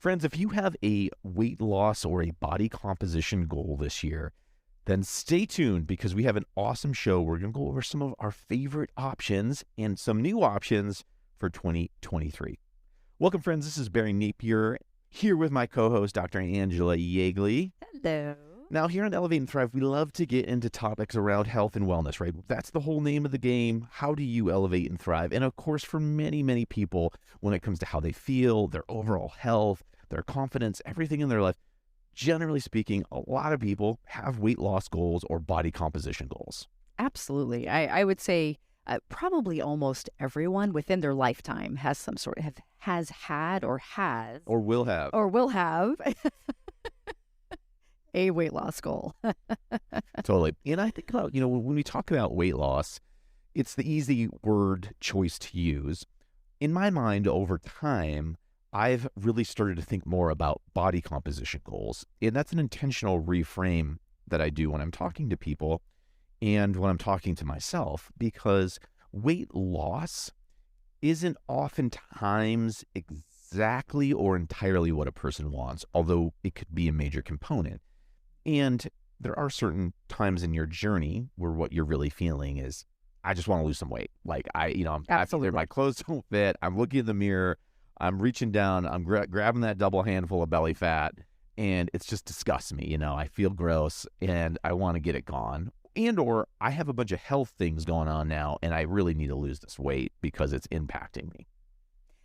Friends, if you have a weight loss or a body composition goal this year, then stay tuned because we have an awesome show. We're going to go over some of our favorite options and some new options for 2023. Welcome, friends. This is Barry Napier here with my co-host, Dr. Angela Yeagley. Hello. Now, here on Elevate and Thrive, we love to get into topics around health and wellness, right? That's the whole name of the game. How do you elevate and thrive? And of course, for many, many people, when it comes to how they feel, their overall health, their confidence, everything in their life, generally speaking, a lot of people have weight loss goals or body composition goals. Absolutely. I would say probably almost everyone within their lifetime has some sort of has had or will have a weight loss goal. Totally. And I think about, when we talk about weight loss, it's the easy word choice to use. In my mind, over time, I've really started to think more about body composition goals. And that's an intentional reframe that I do when I'm talking to people and when I'm talking to myself, because weight loss isn't oftentimes exactly or entirely what a person wants, although it could be a major component. And there are certain times in your journey where what you're really feeling is, I just want to lose some weight. Like my clothes don't fit. I'm looking in the mirror. I'm reaching down. I'm grabbing that double handful of belly fat, and it's just disgusts me. I feel gross, and I want to get it gone. Or I have a bunch of health things going on now, and I really need to lose this weight because it's impacting me.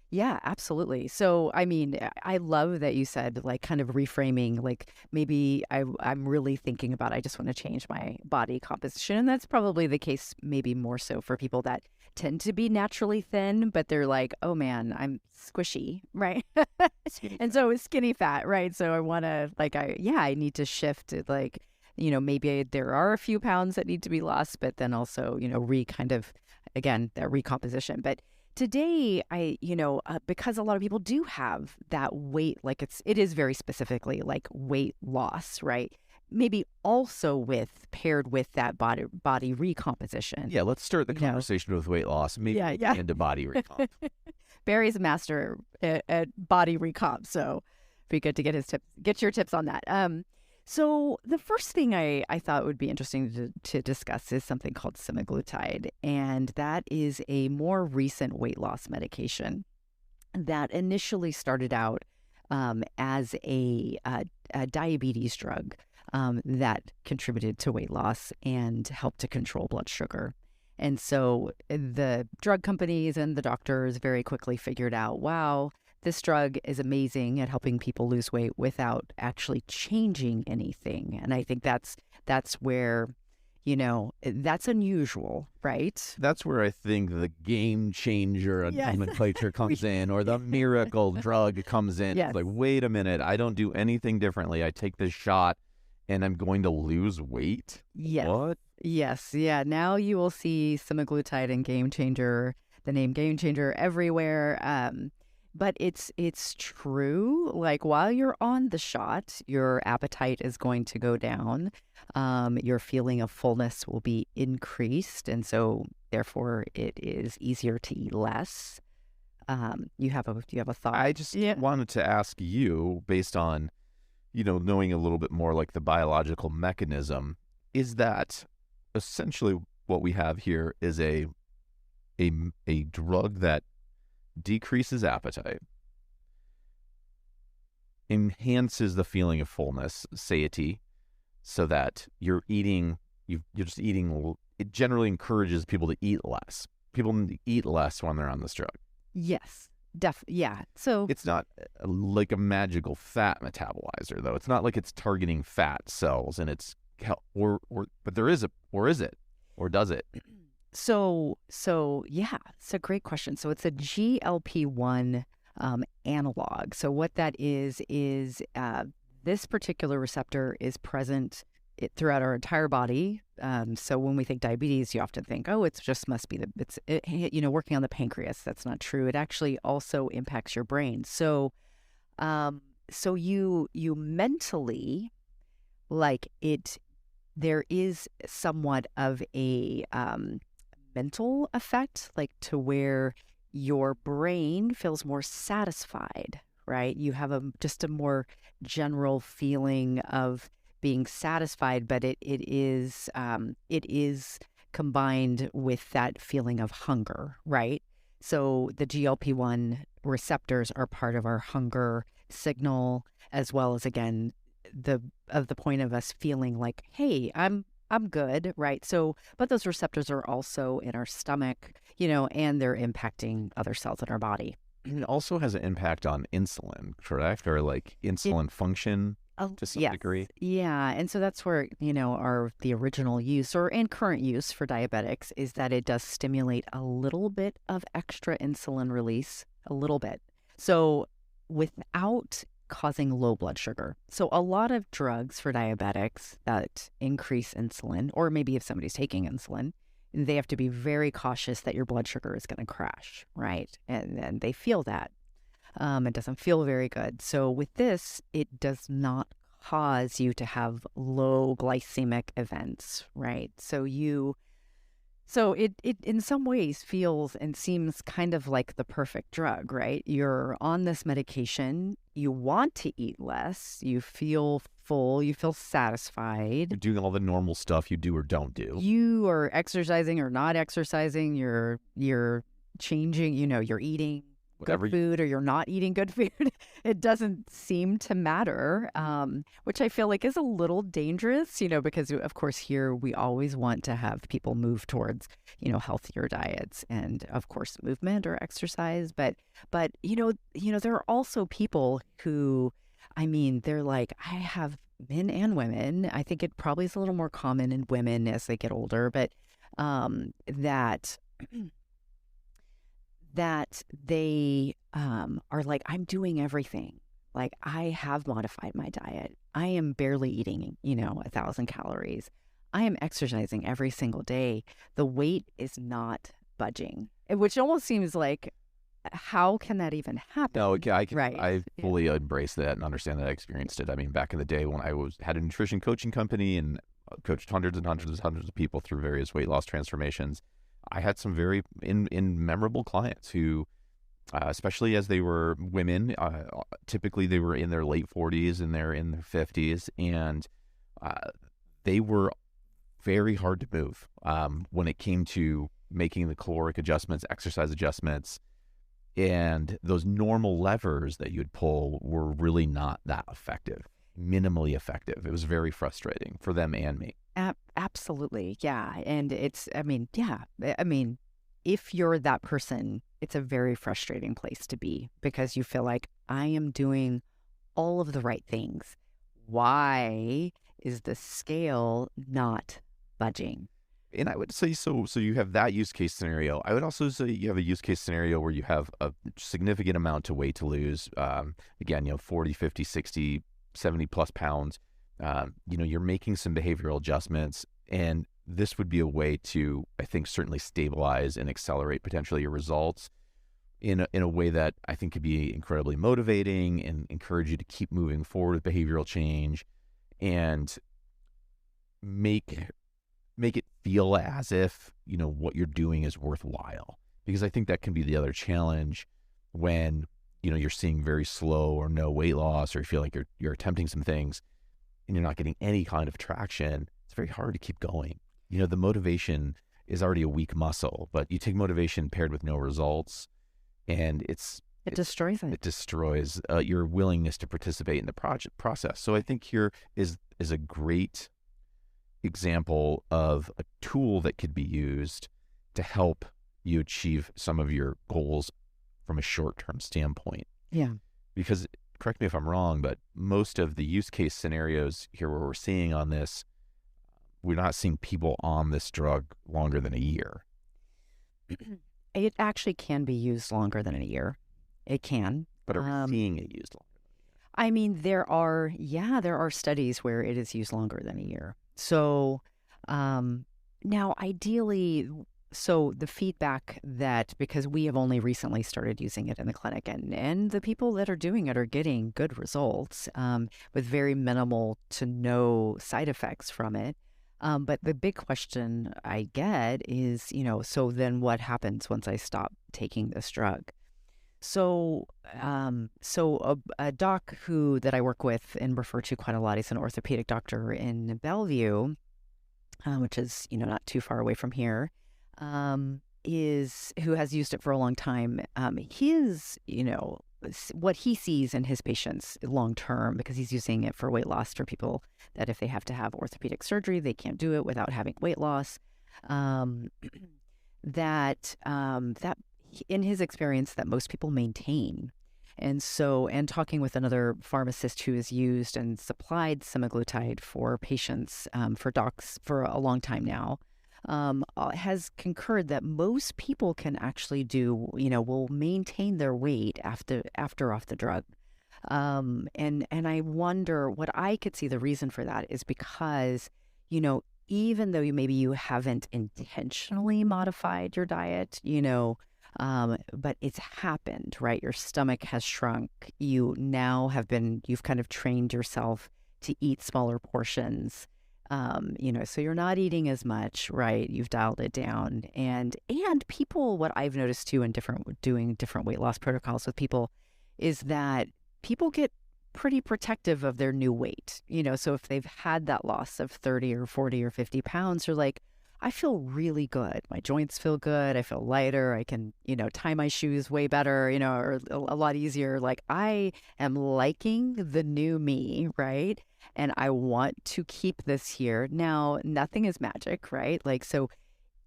Yeah, absolutely. So, I mean, I love that you said, like, kind of reframing, like maybe I'm really thinking about, I just want to change my body composition. And that's probably the case, maybe more so for people that tend to be naturally thin, but they're like, oh man, I'm squishy, right? And so it's skinny fat, right? So I want to, I need to shift to, like, maybe there are a few pounds that need to be lost, but then also, again, that recomposition. But today, because a lot of people do have that weight, like it is very specifically like weight loss, right? Maybe also paired with that body recomposition. Yeah, let's start the conversation with weight loss. Maybe into body recomp. Barry's a master at body recomp, so it'd be good to get your tips on that. So the first thing I thought would be interesting to discuss is something called Semaglutide, and that is a more recent weight loss medication that initially started out as a diabetes drug that contributed to weight loss and helped to control blood sugar. And so the drug companies and the doctors very quickly figured out, wow, this drug is amazing at helping people lose weight without actually changing anything. And I think that's where, that's unusual, right? That's where I think the game changer nomenclature comes in, or the miracle drug comes in. Yes. It's like, wait a minute, I don't do anything differently. I take this shot and I'm going to lose weight? Yes. What? Yes. Yeah. Now you will see Semaglutide and the name Game Changer everywhere. But it's true, like while you're on the shot, your appetite is going to go down. Your feeling of fullness will be increased. And so therefore it is easier to eat less. Do you have a thought? I just wanted to ask you, based on, knowing a little bit more like the biological mechanism, is that essentially what we have here is a drug that decreases appetite, enhances the feeling of fullness, satiety, so that you're just eating. It generally encourages people to eat less. People need to eat less when they're on this drug. Yes, yeah. So it's not like a magical fat metabolizer, though. It's not like it's targeting fat cells, and but there is is it, or does it? So yeah, it's a great question. So it's a GLP-1 analog. So what that is this particular receptor is present throughout our entire body. So when we think diabetes, you often think, oh, it just must be working on the pancreas. That's not true. It actually also impacts your brain. So you mentally, like there is somewhat of a mental effect, like to where your brain feels more satisfied right? You have just a more general feeling of being satisfied, but it is combined with that feeling of hunger, right? So the GLP-1 receptors are part of our hunger signal, as well as, again, the point of us feeling like, hey, I'm good, right? So, but those receptors are also in our stomach, and they're impacting other cells in our body. It also has an impact on insulin, correct? Or like insulin function to some Yes. degree. Yeah. And so that's where, the original use or in current use for diabetics is that it does stimulate a little bit of extra insulin release, a little bit. So without causing low blood sugar. So a lot of drugs for diabetics that increase insulin, or maybe if somebody's taking insulin, they have to be very cautious that your blood sugar is going to crash, right? And they feel that. It doesn't feel very good. So with this, it does not cause you to have low glycemic events, right? So it in some ways feels and seems kind of like the perfect drug, right? You're on this medication, you want to eat less, you feel full, you feel satisfied. You're doing all the normal stuff you do or don't do. You are exercising or not exercising, you're changing, you're eating good food or you're not eating good food. It doesn't seem to matter, which I feel like is a little dangerous, because of course here we always want to have people move towards, healthier diets and of course movement or exercise. But there are also people who, they're like, I have men and women. I think it probably is a little more common in women as they get older, but that they are like, I'm doing everything. Like, I have modified my diet. I am barely eating, 1,000 calories. I am exercising every single day. The weight is not budging, which almost seems like, how can that even happen? No, Right. I fully embrace that and understand that I experienced it. I mean, back in the day when I had a nutrition coaching company and coached hundreds and hundreds of people through various weight loss transformations, I had some very memorable clients who, especially as they were women, typically they were in their late 40s and they're in their 50s, and they were very hard to move when it came to making the caloric adjustments, exercise adjustments, and those normal levers that you'd pull were really not that effective, minimally effective. It was very frustrating for them and me. Absolutely. Yeah. And it's, if you're that person, it's a very frustrating place to be because you feel like I am doing all of the right things. Why is the scale not budging? And I would say, so you have that use case scenario. I would also say you have a use case scenario where you have a significant amount to weight to lose. Again, 40, 50, 60, 70 plus pounds. You're making some behavioral adjustments, and this would be a way to, I think, certainly stabilize and accelerate potentially your results in a way that I think could be incredibly motivating and encourage you to keep moving forward with behavioral change and make it feel as if, what you're doing is worthwhile. Because I think that can be the other challenge when, you're seeing very slow or no weight loss, or you feel like you're attempting some things and you're not getting any kind of traction. It's very hard to keep going. The motivation is already a weak muscle, but you take motivation paired with no results, and it destroys it. It destroys your willingness to participate in the process. So I think here is a great example of a tool that could be used to help you achieve some of your goals from a short-term standpoint. Yeah. Because, correct me if I'm wrong, but most of the use case scenarios here where we're seeing on this, we're not seeing people on this drug longer than a year. It actually can be used longer than a year. It can. But are we seeing it used longer? There are studies where it is used longer than a year. So now ideally, so the feedback that, because we have only recently started using it in the clinic, and the people that are doing it are getting good results with very minimal to no side effects from it. But the big question I get is, so then what happens once I stop taking this drug? A doc that I work with and refer to quite a lot, he's an orthopedic doctor in Bellevue, which is, not too far away from here, who has used it for a long time. What he sees in his patients long term, because he's using it for weight loss for people that if they have to have orthopedic surgery, they can't do it without having weight loss. That in his experience, that most people maintain. And talking with another pharmacist who has used and supplied semaglutide for patients, for docs for a long time now, has concurred that most people can actually will maintain their weight after off the drug. And I wonder, what I could see the reason for that is because, even though maybe you haven't intentionally modified your diet, but it's happened, right? Your stomach has shrunk. You've kind of trained yourself to eat smaller portions. So you're not eating as much, right? You've dialed it down. And people, what I've noticed too doing different weight loss protocols with people is that people get pretty protective of their new weight. So if they've had that loss of 30 or 40 or 50 pounds, they're like, I feel really good. My joints feel good. I feel lighter. I can, tie my shoes way better, or a lot easier. Like, I am liking the new me, right? And I want to keep this here. Now, nothing is magic, right? Like, so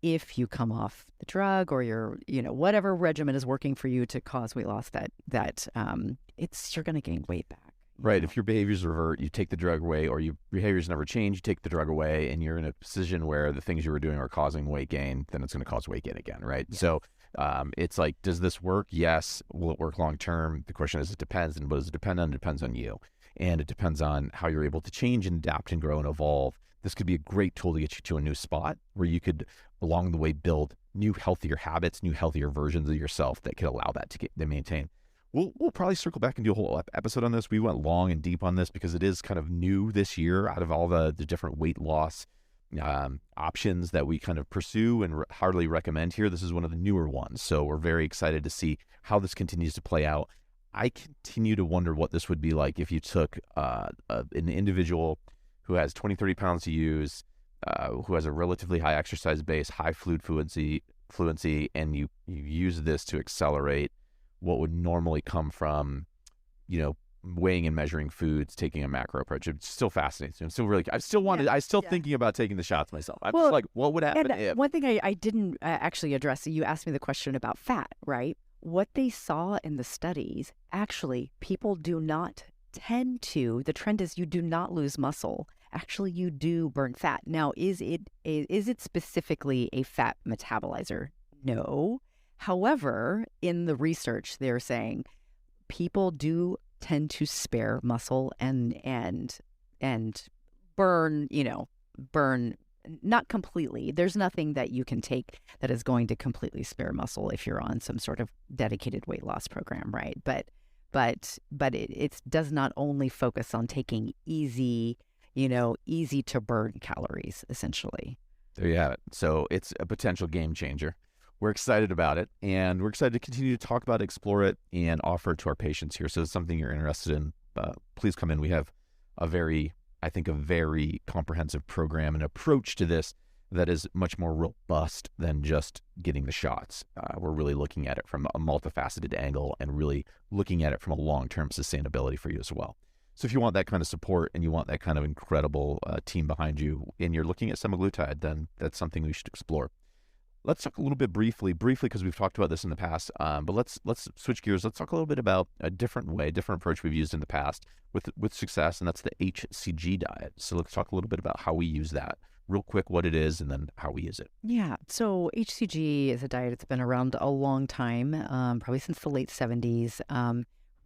if you come off the drug or your, whatever regimen is working for you to cause weight loss, you're going to gain weight back. Right. If your behaviors revert, you take the drug away, or your behaviors never change, you take the drug away, and you're in a position where the things you were doing are causing weight gain, then it's going to cause weight gain again, right? Yeah. So it's like, does this work? Yes. Will it work long term? The question is, it depends. And what does it depend on? It depends on you. And it depends on how you're able to change and adapt and grow and evolve. This could be a great tool to get you to a new spot where you could, along the way, build new, healthier habits, new, healthier versions of yourself that could allow that to maintain. We'll probably circle back and do a whole episode on this. We went long and deep on this because it is kind of new this year out of all the different weight loss options that we kind of pursue and heartily recommend here. This is one of the newer ones. So we're very excited to see how this continues to play out. I continue to wonder what this would be like if you took an individual who has 20, 30 pounds to use, who has a relatively high exercise base, high fluid fluency, and you use this to accelerate what would normally come from, weighing and measuring foods, taking a macro approach. It's still fascinating. I'm still thinking about taking the shots myself. I'm just like, what would happen if? One thing I didn't actually address, you asked me the question about fat, right? What they saw in the studies, actually, people do not the trend is you do not lose muscle. Actually, you do burn fat. Now, is it specifically a fat metabolizer? No. However, in the research, they're saying people do tend to spare muscle and burn not completely. There's nothing that you can take that is going to completely spare muscle if you're on some sort of dedicated weight loss program, right? But it does not only focus on taking easy to burn calories, essentially. There you have it. So it's a potential game changer. We're excited about it, and we're excited to continue to talk about it, explore it, and offer it to our patients here. So if it's something you're interested in, please come in. We have a very comprehensive program and approach to this that is much more robust than just getting the shots. We're really looking at it from a multifaceted angle and really looking at it from a long-term sustainability for you as well. So if you want that kind of support and you want that kind of incredible team behind you, and you're looking at semaglutide, then that's something we should explore. Let's talk a little bit briefly, because we've talked about this in the past, but let's switch gears. Let's talk a little bit about a different approach we've used in the past with success, and that's the HCG diet. So let's talk a little bit about how we use that real quick, what it is, and then how we use it. Yeah. So HCG is a diet that's been around a long time, probably since the late 70s.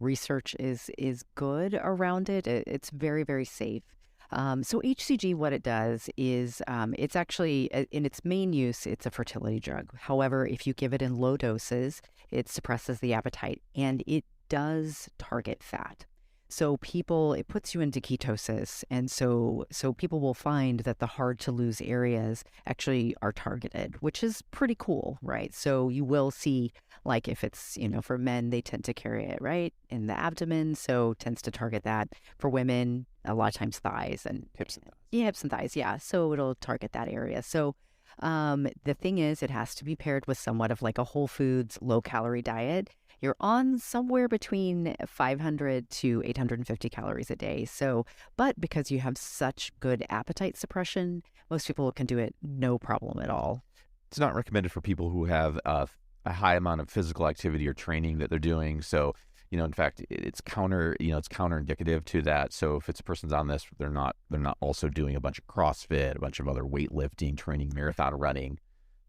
Research is good around it. It's very, very safe. So HCG, what it does is it's actually, in its main use, it's a fertility drug. However, if you give it in low doses, it suppresses the appetite, and it does target fat. So it puts you into ketosis. And so people will find that the hard to lose areas actually are targeted, which is pretty cool, right? So you will see, like if it's, for men, they tend to carry it, right, in the abdomen. So tends to target that. For women, a lot of times thighs and Hips and thighs. yeah, hips and thighs. Yeah. So it'll target that area. So the thing is, it has to be paired with somewhat of like a whole foods, low calorie diet. You're on somewhere between 500 to 850 calories a day. So, but because you have such good appetite suppression, most people can do it no problem at all. It's not recommended for people who have a high amount of physical activity or training that they're doing. So, in fact, it's counterindicative to that. So if it's a person's on this, they're not also doing a bunch of CrossFit, a bunch of other weightlifting, training, marathon running,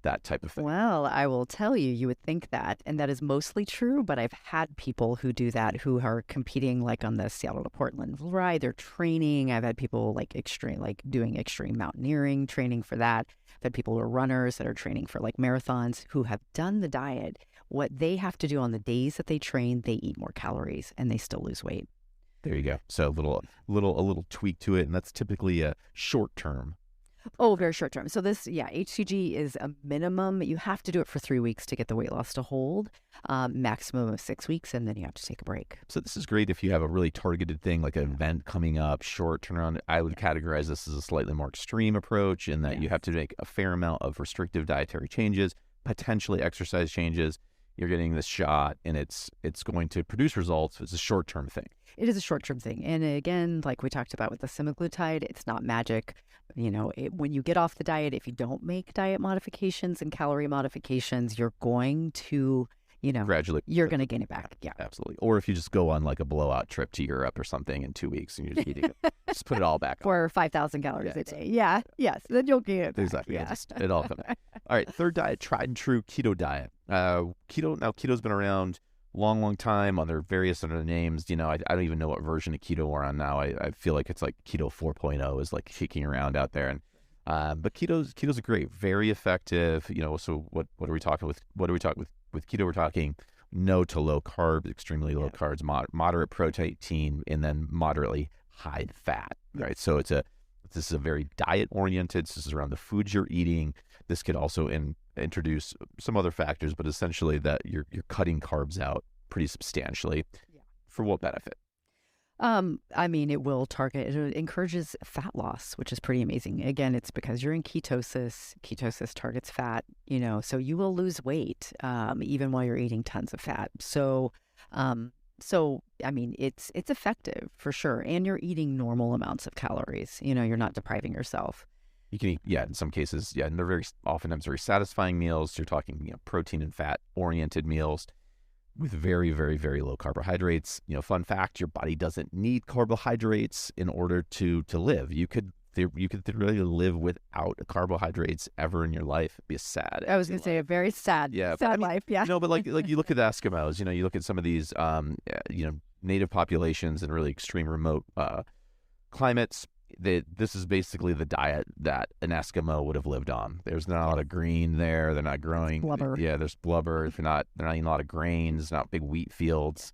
that type of thing. Well, I will tell you, you would think that, and that is mostly true, but I've had people who do that who are competing like on the Seattle to Portland ride. They're training. I've had people doing extreme mountaineering training for that. I've had people who are runners that are training for like marathons who have done the diet. What they have to do on the days that they train, they eat more calories and they still lose weight. There you go. So a little tweak to it, and that's typically a short term. Oh, very short term. So HCG is a minimum. You have to do it for 3 weeks to get the weight loss to hold, maximum of 6 weeks, and then you have to take a break. So this is great if you have a really targeted thing, like an event coming up, short turnaround. I would categorize this as a slightly more extreme approach in that you have to make a fair amount of restrictive dietary changes, potentially exercise changes. You're getting this shot, and it's going to produce results. It's a short-term thing. It is a short-term thing. And again, like we talked about with the semaglutide, it's not magic. When you get off the diet, if you don't make diet modifications and calorie modifications, you're going to, gradually, you're going to gain it back. Yeah, absolutely. Or if you just go on like a blowout trip to Europe or something in 2 weeks and you're just eating it, just put it all back for 5,000 calories a day. Yeah, yes. Then you'll gain it back. Exactly. Yeah. It all comes. All right. Third diet, tried and true keto diet. Keto's been around long time under various other names. I don't even know what version of keto we're on now. I feel like it's like keto 4.0 is like kicking around out there. And but keto's a great, very effective. So what are we talking with? What are we talking with keto? We're talking no to low carb, extremely low carbs, moderate protein, and then moderately high fat. Right. So this is a very diet oriented. This is around the foods you're eating. This could also introduce some other factors, but essentially that you're cutting carbs out pretty substantially. For what benefit? It will target, it encourages fat loss, which is pretty amazing. Again, it's because you're in ketosis. Ketosis targets fat, so you will lose weight, even while you're eating tons of fat. So it's effective for sure. And you're eating normal amounts of calories, you're not depriving yourself. You can eat, in some cases, and they're oftentimes very satisfying meals. You're talking, protein and fat oriented meals with very, very, very low carbohydrates. Fun fact, your body doesn't need carbohydrates in order to live. You could really live without carbohydrates ever in your life. It'd be I was going to say a very sad life. Yeah. But like you look at the Eskimos, you look at some of these, native populations in really extreme remote climates. This is basically the diet that an Eskimo would have lived on. There's not a lot of green there. They're not growing. Blubber. Yeah, there's blubber. They're not eating a lot of grains. Not big wheat fields.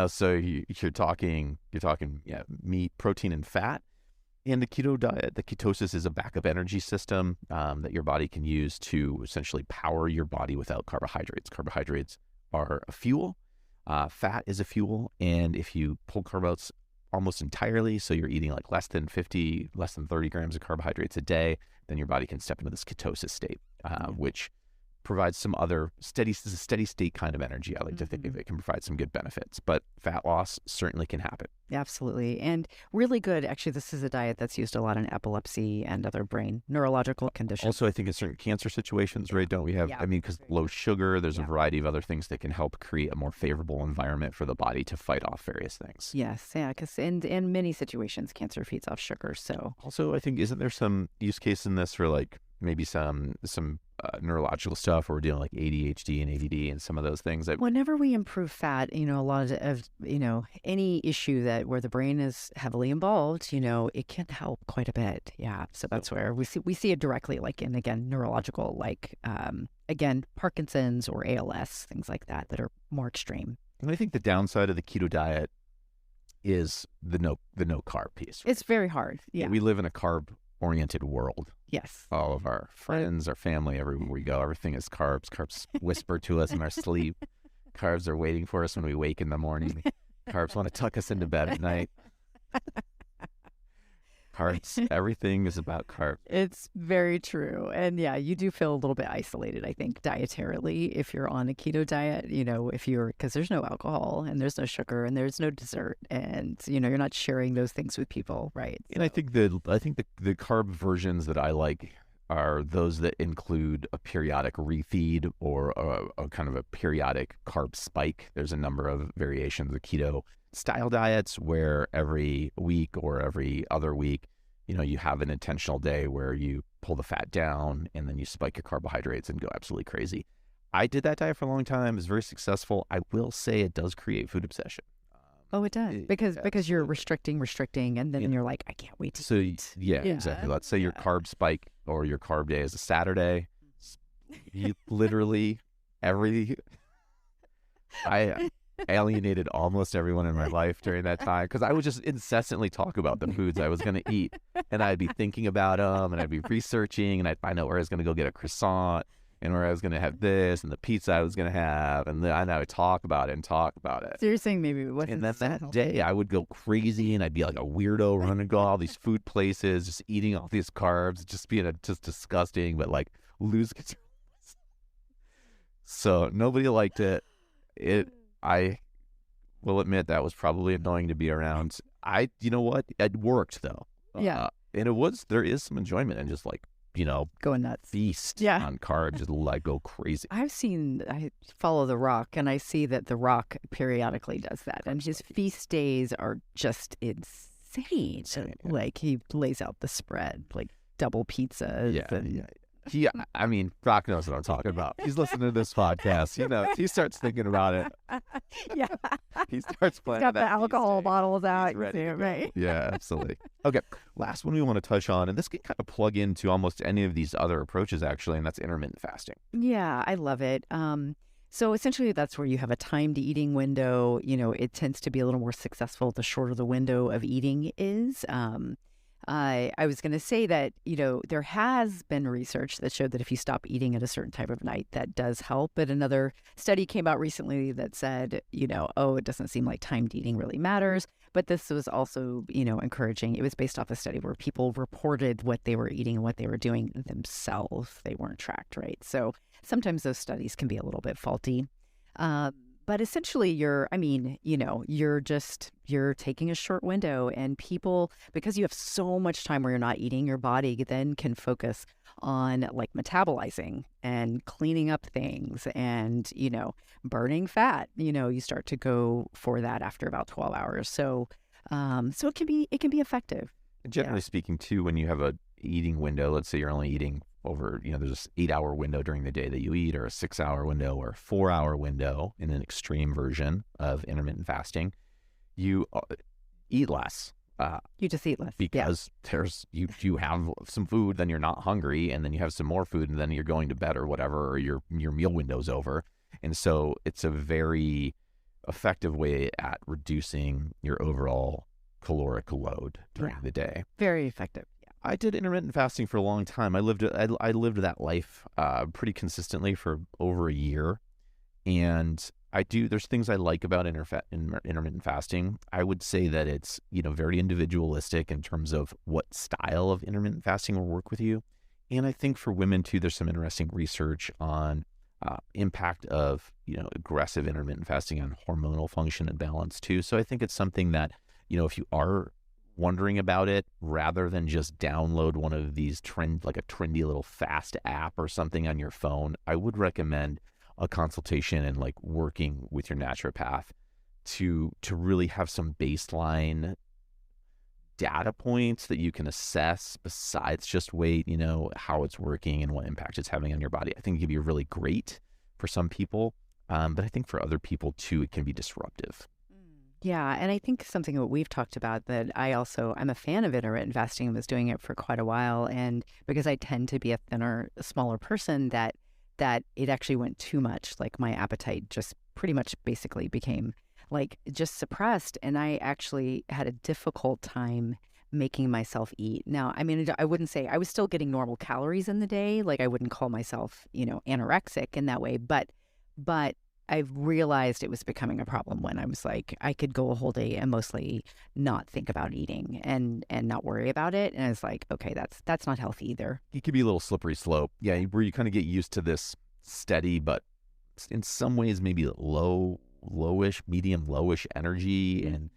So you're talking meat, protein, and fat. And the keto diet, the ketosis is a backup energy system that your body can use to essentially power your body without carbohydrates. Carbohydrates are a fuel. Fat is a fuel, and if you pull carbs almost entirely, so you're eating like less than 30 grams of carbohydrates a day, then your body can step into this ketosis state, which provides some other steady state kind of energy. I like to think of it can provide some good benefits, but fat loss certainly can happen. Absolutely. And really good. Actually, this is a diet that's used a lot in epilepsy and other brain neurological conditions. Also, I think in certain cancer situations, right? Don't we have, because low sugar, there's a variety of other things that can help create a more favorable environment for the body to fight off various things. Yes. Yeah. Because in many situations, cancer feeds off sugar. So also, I think, isn't there some use case in this for like maybe some neurological stuff where we're dealing like ADHD and ADD and some of those things that whenever we improve fat, a lot of any issue that where the brain is heavily involved, it can help quite a bit. Yeah. So that's where we see it directly, like in, again, neurological, like, again, Parkinson's or ALS, things like that are more extreme. And I think the downside of the keto diet is the no carb piece. It's very hard. Yeah. We live in a carb-oriented world. Yes. All of our friends, our family, everywhere we go, everything is carbs. Carbs whisper to us in our sleep. Carbs are waiting for us when we wake in the morning. Carbs want to tuck us into bed at night. Carbs, everything is about carbs. It's very true. And yeah, you do feel a little bit isolated, I think, dietarily if you're on a keto diet, because there's no alcohol and there's no sugar and there's no dessert and, you're not sharing those things with people, right? And I think the carb versions that I like are those that include a periodic refeed or a kind of a periodic carb spike. There's a number of variations of keto style diets where every week or every other week, you have an intentional day where you pull the fat down and then you spike your carbohydrates and go absolutely crazy. I did that diet for a long time. It was very successful. I will say it does create food obsession. Oh, it does. Because you're restricting, and then you're like, I can't wait to eat. Yeah, exactly. Let's say your carb spike or your carb day is a Saturday. You literally I alienated almost everyone in my life during that time because I would just incessantly talk about the foods I was going to eat, and I'd be thinking about them, and I'd be researching, and I'd find out where I was going to go get a croissant and where I was going to have this and the pizza I was going to have, and then I would talk about it. So you're saying maybe it wasn't. And then that day I would go crazy, and I'd be like a weirdo running, go all these food places, just eating all these carbs, just being just disgusting, but like losing control. So nobody liked it. I will admit that was probably annoying to be around. You know what? It worked though. Yeah. And there is some enjoyment in just like, going nuts, feast on carbs, just like go crazy. I follow The Rock, and I see that The Rock periodically does that, and his feast days are just insane. Like he lays out the spread, like double pizzas. Rock knows what I'm talking about. He's listening to this podcast. He starts thinking about it. Yeah. He starts playing. He's got the alcohol bottles out. Right? Yeah, absolutely. Okay. Last one we want to touch on, and this can kind of plug into almost any of these other approaches, actually, and that's intermittent fasting. Yeah, I love it. So essentially, that's where you have a timed eating window. It tends to be a little more successful the shorter the window of eating is. I was going to say that, there has been research that showed that if you stop eating at a certain time of night, that does help. But another study came out recently that said, it doesn't seem like timed eating really matters. But this was also, encouraging. It was based off a study where people reported what they were eating and what they were doing themselves. They weren't tracked, right? So sometimes those studies can be a little bit faulty. But essentially you're taking a short window, and people, because you have so much time where you're not eating, your body then can focus on like metabolizing and cleaning up things and, burning fat. You start to go for that after about 12 hours. So it can be effective. Generally speaking too, when you have a eating window, let's say you're only eating over, there's an 8-hour window during the day that you eat, or a 6-hour window, or a 4-hour window in an extreme version of intermittent fasting, you eat less. You just eat less. Because you have some food, then you're not hungry, and then you have some more food, and then you're going to bed or whatever, or your meal window's over. And so it's a very effective way at reducing your overall caloric load during the day. Very effective. I did intermittent fasting for a long time. I lived that life pretty consistently for over a year, and there's things I like about intermittent fasting. I would say that it's very individualistic in terms of what style of intermittent fasting will work with you, and I think for women too, there's some interesting research on impact of aggressive intermittent fasting on hormonal function and balance too. So I think it's something that if you are wondering about it, rather than just download one of these like a trendy little fast app or something on your phone, I would recommend a consultation and like working with your naturopath to really have some baseline data points that you can assess besides just weight, how it's working and what impact it's having on your body. I think it can be really great for some people, but I think for other people too, it can be disruptive. Yeah, and I think something that we've talked about that I'm a fan of intermittent fasting and was doing it for quite a while, and because I tend to be a thinner, smaller person, that it actually went too much. Like my appetite just pretty much basically became like just suppressed. And I actually had a difficult time making myself eat. Now, I mean, I wouldn't say I was still getting normal calories in the day. Like I wouldn't call myself, anorexic in that way, but I've realized it was becoming a problem when I was like, I could go a whole day and mostly not think about eating and not worry about it. And I was like, okay, that's not healthy either. It could be a little slippery slope. Yeah, where you kind of get used to this steady, but in some ways maybe lowish, medium lowish energy, and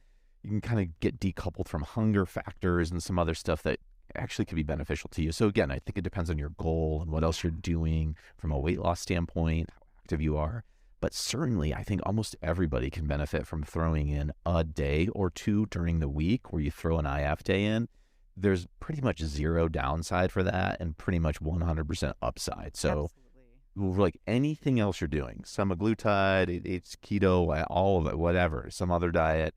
you can kind of get decoupled from hunger factors and some other stuff that actually could be beneficial to you. So again, I think it depends on your goal and what else you're doing from a weight loss standpoint, how active you are. But certainly, I think almost everybody can benefit from throwing in a day or two during the week where you throw an IF day in. There's pretty much zero downside for that and pretty much 100% upside. So like anything else you're doing, semaglutide, it's keto, all of it, whatever, some other diet,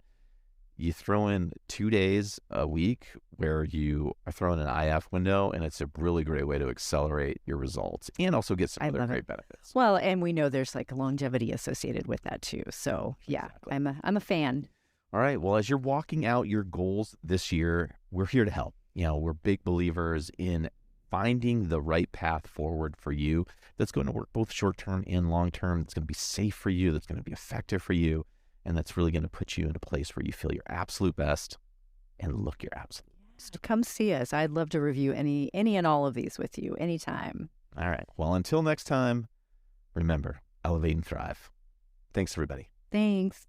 you throw in 2 days a week where you are throwing an IF window, and it's a really great way to accelerate your results and also get some other great benefits. Well, and we know there's like longevity associated with that too. So yeah, exactly. I'm a fan. All right. Well, as you're walking out your goals this year, we're here to help. We're big believers in finding the right path forward for you that's going to work both short-term and long-term, that's going to be safe for you, that's going to be effective for you, and that's really going to put you in a place where you feel your absolute best and look your absolute best. Come see us. I'd love to review any and all of these with you anytime. All right. Well, until next time, remember, elevate and thrive. Thanks, everybody. Thanks.